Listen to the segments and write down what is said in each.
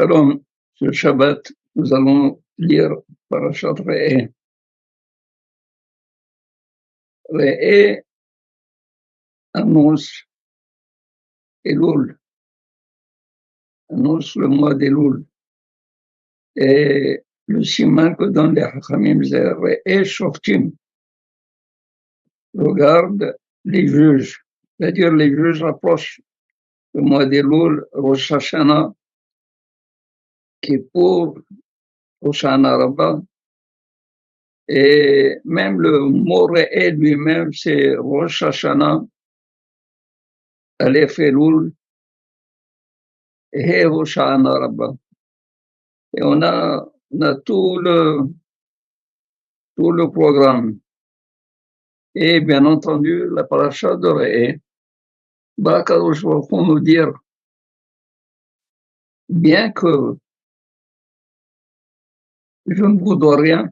Shalom, ce Shabbat, nous allons lire Parashat Re'eh. Re'eh annonce Elul, annonce le mois d'Elul. Et le siman que donnent les Hachamim, c'est Re'eh Shoftim. Regarde les juges, c'est-à-dire les juges approchent le mois d'Elul, Rosh Hashanah, Kippour, Rosh Hashanah, et même le mot Re'eh lui-même, c'est Rosh Hashanah, Aleph Elul, et Rosh Hashanah. Et on a tout le programme. Et bien entendu, la paracha de Re'eh, Kadosh Baruch Hu nous dire, bien que je ne vous dois rien,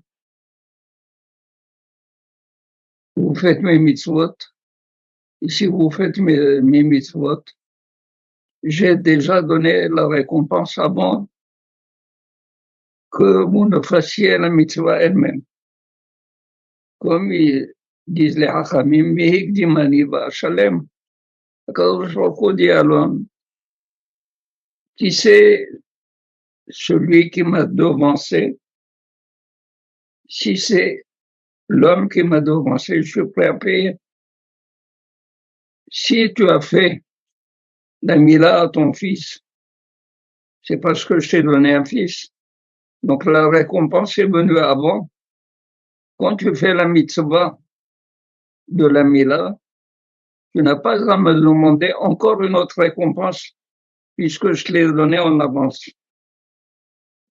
vous faites mes mitzvot, et si vous faites mes mitzvot, j'ai déjà donné la récompense avant que vous ne fassiez la mitzvah elle-même. Comme ils disent les Hachamim, Mihikdimani Shalem. Kadosh Baruch Hu dit à l'homme, qui c'est celui qui m'a devancé? Si c'est l'homme qui m'a devancé, je suis prêt à payer. Si tu as fait la mila à ton fils, c'est parce que je t'ai donné un fils. Donc la récompense est venue avant. Quand tu fais la mitzvah de la mila, tu n'as pas à me demander encore une autre récompense puisque je te l'ai donné en avance.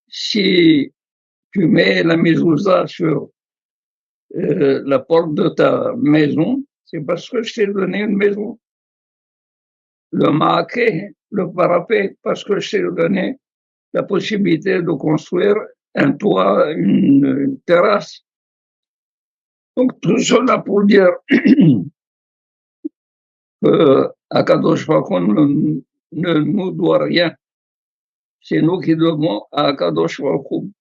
Si tu mets la mezouza sur la porte de ta maison, c'est parce que je t'ai donné une maison. Le maaké, le parapet, parce que je t'ai donné la possibilité de construire un toit, une terrasse. Donc tout cela pour dire que Akadosh Baruch Hu ne nous doit rien. C'est nous qui devons à Akadosh Baruch Hu.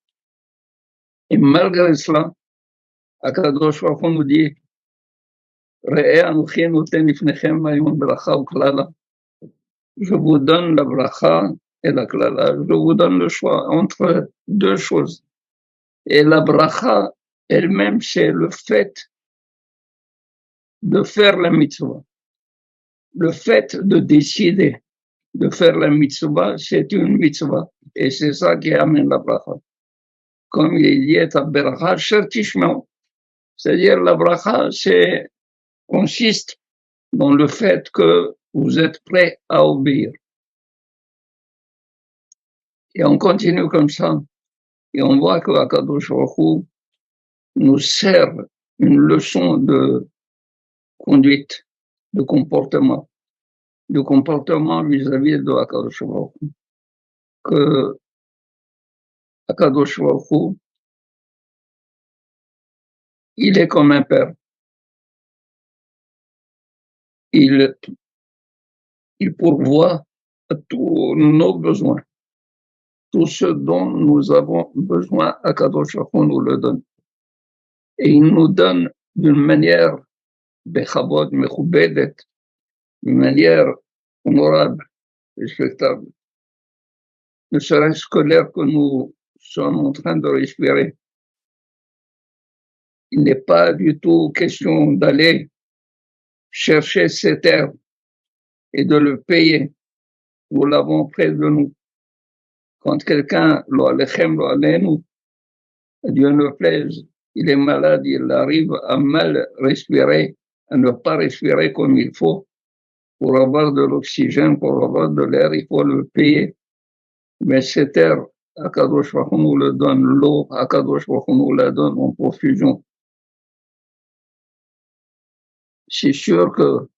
Et malgré cela, Akadosh Baruch Hu nous dit je vous donne la bracha et la klala. Je vous donne le choix entre deux choses. Et la bracha elle-même, c'est le fait de faire la mitzvah. Le fait de décider de faire la mitzvah, c'est une mitzvah. Et c'est ça qui amène la bracha. Comme il dit, ta bracha shertishmeo. C'est-à-dire, la bracha, consiste dans le fait que vous êtes prêt à obéir. Et on continue comme ça. Et on voit que Akadosh Baruch Hu nous sert une leçon de conduite, de comportement vis-à-vis de Akadosh Baruch Hu. Que Akadosh Baruch Hu, il est comme un père. Il pourvoit à tous nos besoins. Tout ce dont nous avons besoin, Akadosh Baruch Hu nous le donne. Et il nous donne d'une manière bechabod, mechubedet, d'une manière honorable, respectable. Ne serait-ce que l'air que nous sommes en train de respirer. Il n'est pas du tout question d'aller chercher cet air et de le payer. Nous l'avons près de nous. Quand quelqu'un, lo alechem, lo aleinu, Dieu ne plaise, il est malade, il arrive à mal respirer, à ne pas respirer comme il faut. Pour avoir de l'oxygène, pour avoir de l'air, il faut le payer. Mais cet air, Akadosh Baruch Hu nous le donne, l'eau, Akadosh Baruch Hu nous la donne en profusion. C'est sûr que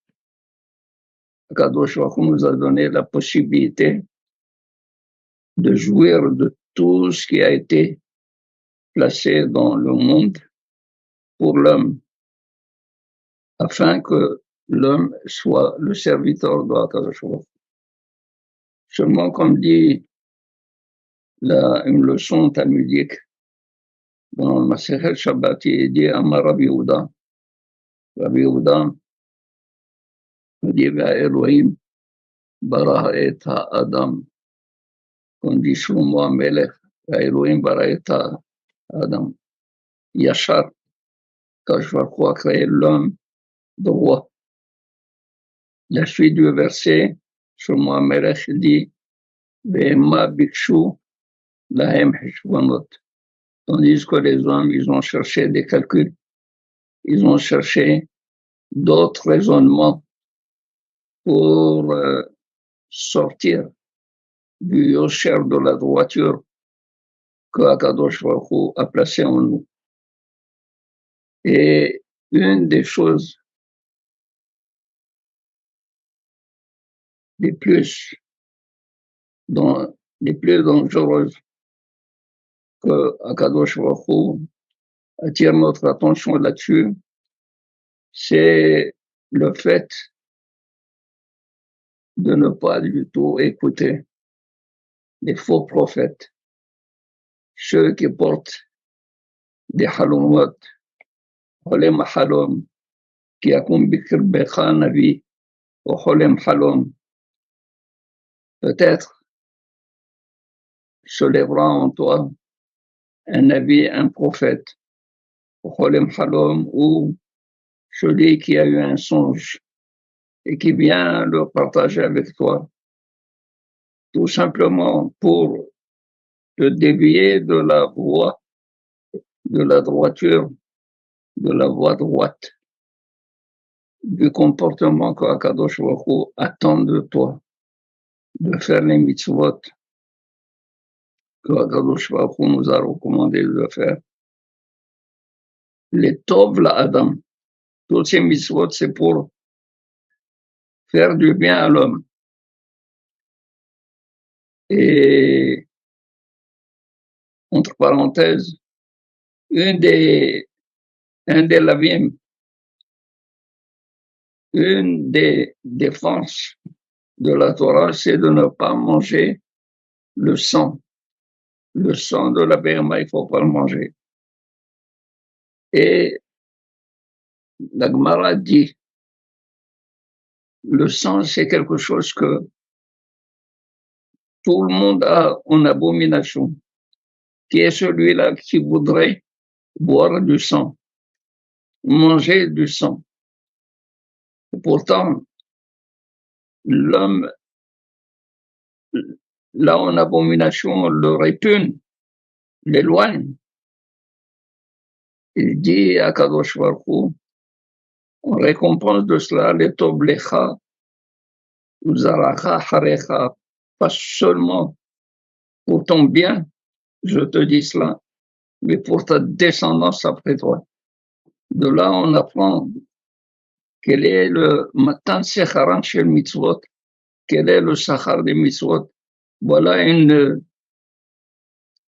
Akadosh Baruch Hu nous a donné la possibilité de jouir de tout ce qui a été placé dans le monde pour l'homme, afin que l'homme soit le serviteur de Akadosh Baruch Hu. Seulement, comme dit une leçon talmudique dans le Masechet Shabbat. Il dit Amar Rabbi Yehuda. Rabbi Yehuda dit Elohim bara et ha'adam. Comme dit Shlomo HaMelech, Elohim bara et ha'adam. Yachar, Kadosh Baruch Hu a créé l'homme droit. La suite du verset, Shlomo HaMelech dit Ve'ema bikshu lahem heshbonot. Tandis que les hommes, ils ont cherché des calculs, ils ont cherché d'autres raisonnements pour sortir du yosher de la droiture que Akadosh Baruch Hu a placé en nous. Et une des choses les plus dangereuses que Akadosh Baruch Hu attire notre attention là-dessus, c'est le fait de ne pas du tout écouter les faux prophètes, ceux qui portent des halomot, holem halom, qui akum bikirbecha navi, ou holem halom. Peut-être se lèvera en toi un navi, un prophète, ou holem halom, ou celui qui a eu un songe et qui vient le partager avec toi, tout simplement pour te dévier de la voie, de la droiture, de la voie droite, du comportement que Akadosh Baruch Hu attend de toi, de faire les mitzvot que Akadosh Baruch Hu nous a recommandé de faire. Les tov la Adam, tous ces mitzvot, c'est pour faire du bien à l'homme. Et, entre parenthèses, un des lavim, une des défenses de la Torah, c'est de ne pas manger le sang. Le sang de la Béhéma, il ne faut pas le manger. Et la Gemara dit, le sang, c'est quelque chose que tout le monde a en abomination. Qui est celui-là qui voudrait boire du sang, manger du sang? Et pourtant, l'homme, là en abomination, le répugne, l'éloigne. Il dit à Kadosh Baruch Hu, en récompense de cela, les toblecha, uzaracha harecha, pas seulement pour ton bien, je te dis cela, mais pour ta descendance après toi. De là, on apprend quel est le matan secharan shel mitzvot, quel est le sachar des mitzvot. Voilà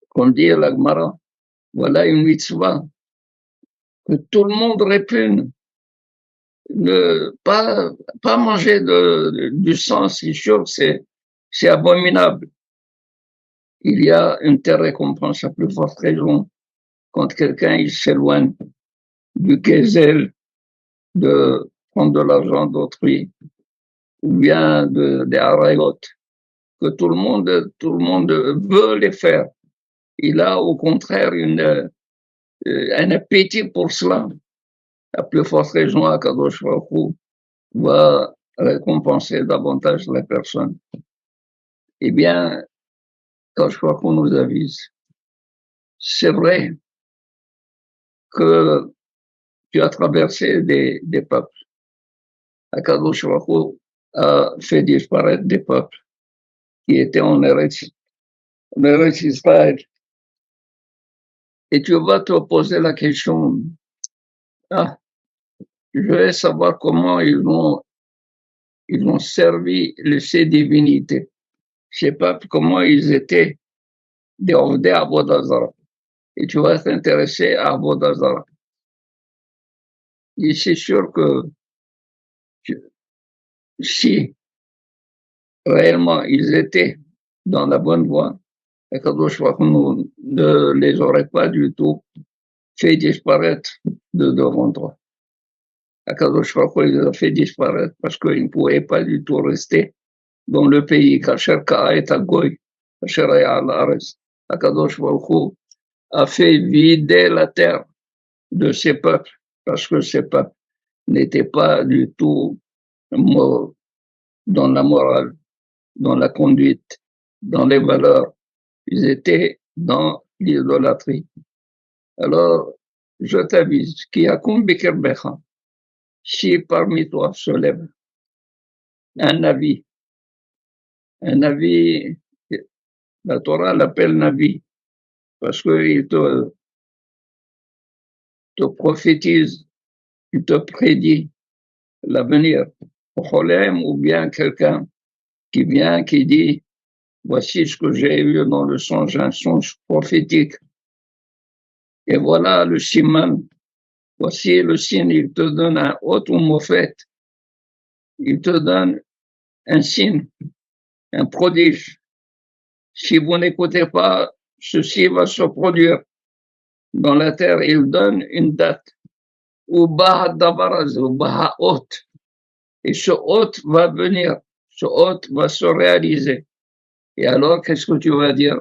comme dit la Gemara, voilà une mitzvah que tout le monde répugne. Ne pas manger du sang, c'est sûr, c'est abominable. Il y a une telle récompense à plus forte raison quand quelqu'un il s'éloigne du gazelle, de prendre de l'argent d'autrui, ou bien des harayot, que tout le monde veut les faire. Il a au contraire un appétit pour cela. À plus forte raison, Akadosh Baruch Hu va récompenser davantage la personne. Eh bien, Akadosh Baruch Hu nous avise. C'est vrai que tu as traversé des peuples. Akadosh Baruch Hu a fait disparaître des peuples qui étaient en Eretz Israël. Et tu vas te poser la question, je vais savoir comment ils ont servi ces divinités. Je ne sais pas comment ils étaient des Ovdei Avodah Zarah. Et tu vas t'intéresser à Avodah Zarah. Et c'est sûr que si réellement ils étaient dans la bonne voie, Akadosh Baruch Hu ne les aurait pas du tout fait disparaître de devant toi. Akadosh Baruch Hu les a fait disparaître parce qu'ils ne pouvaient pas du tout rester dans le pays. Kasher Ka'et Agoy, Kasher Aya al-Aretz. Akadosh Baruch Hu a fait vider la terre de ses peuples parce que ces peuples n'étaient pas du tout dans la morale, dans la conduite, dans les valeurs. Ils étaient dans l'idolâtrie. Alors, je t'avise, qui a Becha, si parmi toi se lève un avis, la Torah l'appelle Navi, parce qu'il te prophétise, il te prédit l'avenir. Ou bien quelqu'un qui vient, qui dit, voici ce que j'ai eu dans le songe, un songe prophétique. Et voilà le siman. Voici le signe, il te donne un autre mofet. Il te donne un signe, un prodige. Si vous n'écoutez pas, ceci va se produire dans la terre. Il donne une date. Ou Baha Dabaraz, ou Baha Hôte. Et ce hôte va venir. Ce hôte va se réaliser. Et alors, qu'est-ce que tu vas dire?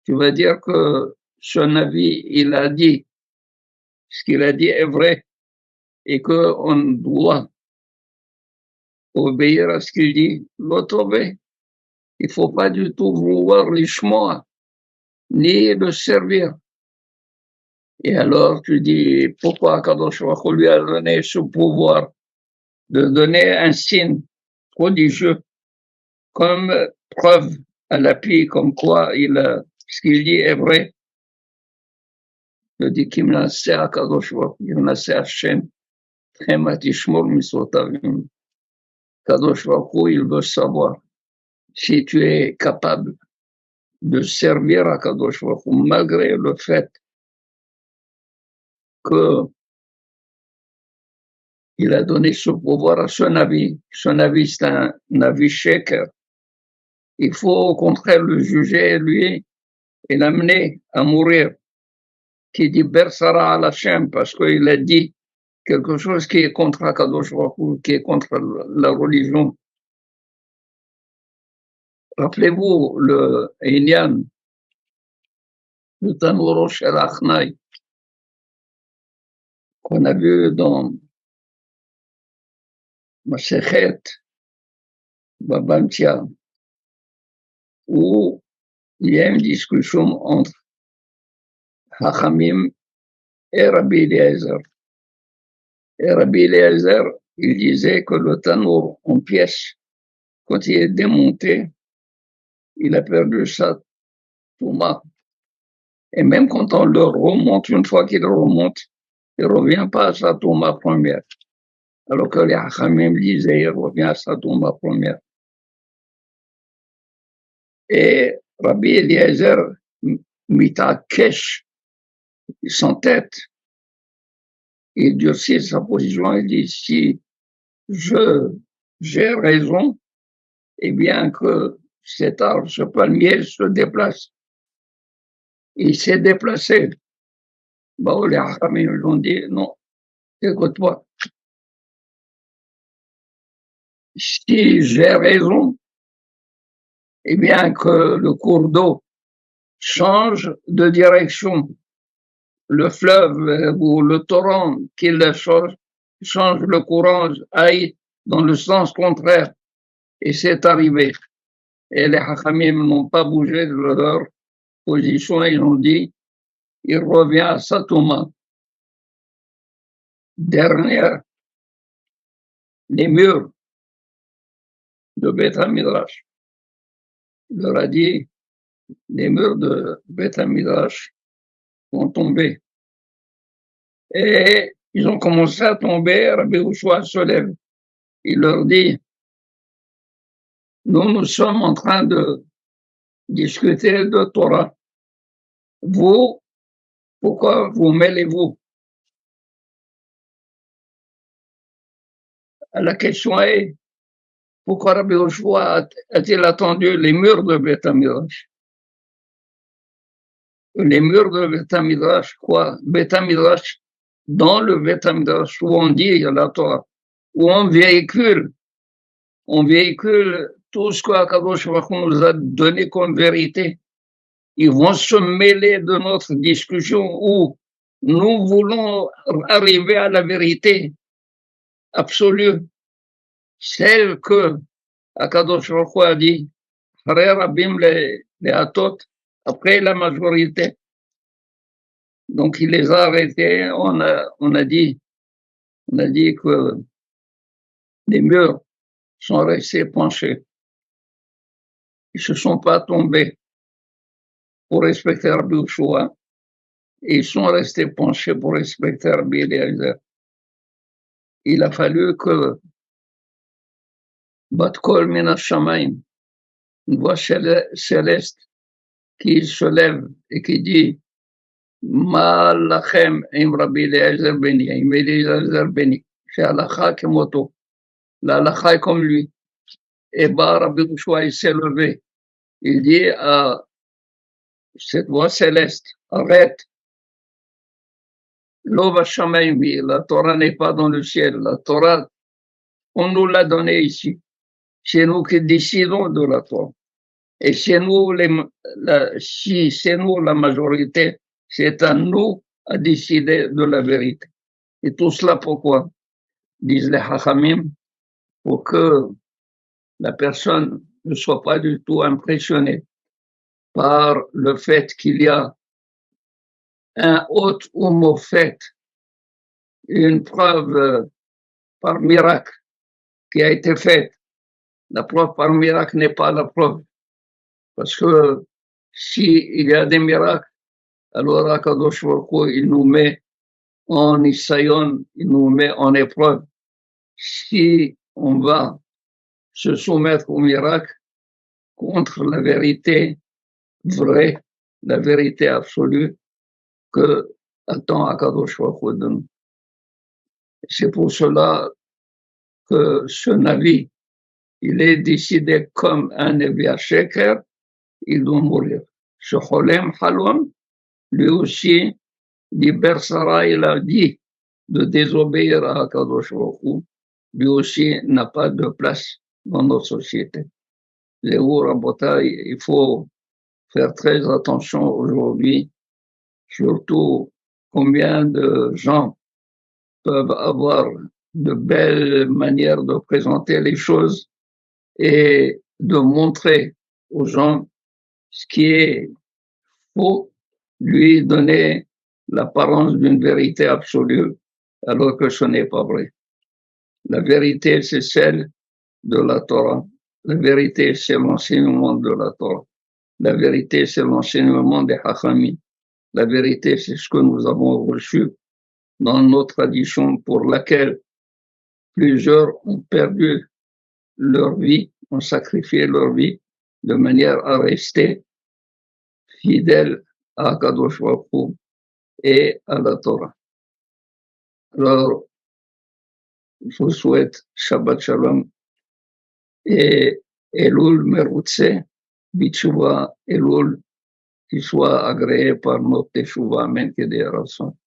Tu vas dire que son avis, il a dit, ce qu'il a dit est vrai, et qu'on doit obéir à ce qu'il dit. L'autre obéit. Il ne faut pas du tout vouloir l'ishmoa, ni le servir. Et alors, tu dis, pourquoi Kadosh Baruch Hu lui a donné ce pouvoir de donner un signe prodigieux comme preuve à l'appui, comme quoi ce qu'il dit est vrai. Je dis qu'il me lance à Kadosh Baruch Hu, il me lance à Hashem, Chema tishmor misotavim. Kadosh Baruch Hu, il veut savoir si tu es capable de servir à Kadosh Baruch Hu, malgré le fait que il a donné ce pouvoir à son avis. Son avis, c'est un avis shaker. Il faut au contraire le juger, lui, et l'amener à mourir. Qui dit Bersara à la Shem, parce qu'il a dit quelque chose qui est contre Akadosh Baruch Hu, qui est contre la religion. Rappelez-vous le Inyan, le Tanuro Shel Achnai, qu'on a vu dans Masechet Baba Metzia, où il y a une discussion entre Hachamim et Rabbi Eliezer. Et Rabbi Eliezer, il disait que le tanour en pièces, quand il est démonté, il a perdu sa touma. Et même quand on le remonte, une fois qu'il remonte, il ne revient pas à sa touma première. Alors que les Hachamim disaient, il revient à sa touma première. Et Rabbi Eliezer, Mitakesh, il s'entête, il durcit sa position, il dit, si j'ai raison, et bien que cet arbre, ce palmier se déplace. Il s'est déplacé. Bon, les Hachamim lui ont dit, non, écoute-moi. Si j'ai raison, et bien que le cours d'eau change de direction, le fleuve ou le torrent qu'il change le courant, aille dans le sens contraire. Et c'est arrivé. Et les Hachamim n'ont pas bougé de leur position, ils ont dit, il revient à sa touma. Dernière, les murs de Beth Hamidrash. Il leur a dit, les murs de Beth Hamidrash vont tomber. Et ils ont commencé à tomber, Rabbi Yehoshua se lève. Il leur dit, nous sommes en train de discuter de Torah. Vous, pourquoi vous mêlez-vous? La question est, pourquoi Rabbi Yehoshua a-t-il attendu les murs de Beth Hamidrash? les murs de Beth Midrash, quoi? Beth Midrash, dans le Beth Midrash, où on dit la Torah, où on véhicule tout ce qu'Akadosh Baruch Hu nous a donné comme vérité. Ils vont se mêler de notre discussion où nous voulons arriver à la vérité absolue, celle que Akadosh Baruch Hu a dit, Frère Abim les Atot, après la majorité. Donc il les a arrêtés, on a dit que les murs sont restés penchés. Ils se sont pas tombés pour respecter Rabbi Yehoshua, et ils sont restés penchés pour respecter Rabbi Eliezer. Il a fallu que Bat Kol Min HaShamayim, une voix céleste qui se lève et qui dit Ma lachem im Rabbi Eliezer Beni, im Eliezer Beni, c'est Halakha kemoto, la halakha est comme lui. Et bah Rabbi Yehoshua il s'est levé, il dit à cette voix céleste, arrête, Lo Vashamayim, la Torah n'est pas dans le ciel, la Torah, on nous l'a donnée ici. C'est nous qui décidons de la Torah. Et c'est nous, si c'est nous la majorité, c'est à nous à décider de la vérité. Et tout cela pourquoi? Disent les Hachamim, pour que la personne ne soit pas du tout impressionnée par le fait qu'il y a un autre ou fait, une preuve par miracle qui a été faite. La preuve par miracle n'est pas la preuve. Parce que s'il y a des miracles, alors Akadosh Baruch Hu, il nous met en isayon, il nous met en épreuve. Si on va se soumettre au miracle contre la vérité vraie, la vérité absolue que attend Akadosh Baruch Hu de nous. C'est pour cela que ce Navi, il est décidé comme un Navi à Sheker, il doit mourir. Ce Cholem Halom, lui aussi, Liber Sarah, il a dit de désobéir à Akadosh Baruch Hu, lui aussi n'a pas de place dans notre société. Il faut faire très attention aujourd'hui, surtout combien de gens peuvent avoir de belles manières de présenter les choses et de montrer aux gens ce qui est faux, lui donner l'apparence d'une vérité absolue, alors que ce n'est pas vrai. La vérité, c'est celle de la Torah. La vérité, c'est l'enseignement de la Torah. La vérité, c'est l'enseignement des Hachamim. La vérité, c'est ce que nous avons reçu dans nos traditions pour laquelle plusieurs ont perdu leur vie, ont sacrifié leur vie de manière à rester fidèles à Kadosh Baruch Hu et à la Torah. Alors, je vous souhaite Shabbat Shalom et Elul Merutse, Bitshuva Elul, qui soit agréé par notre Teshuvah, Amen, que des raisons.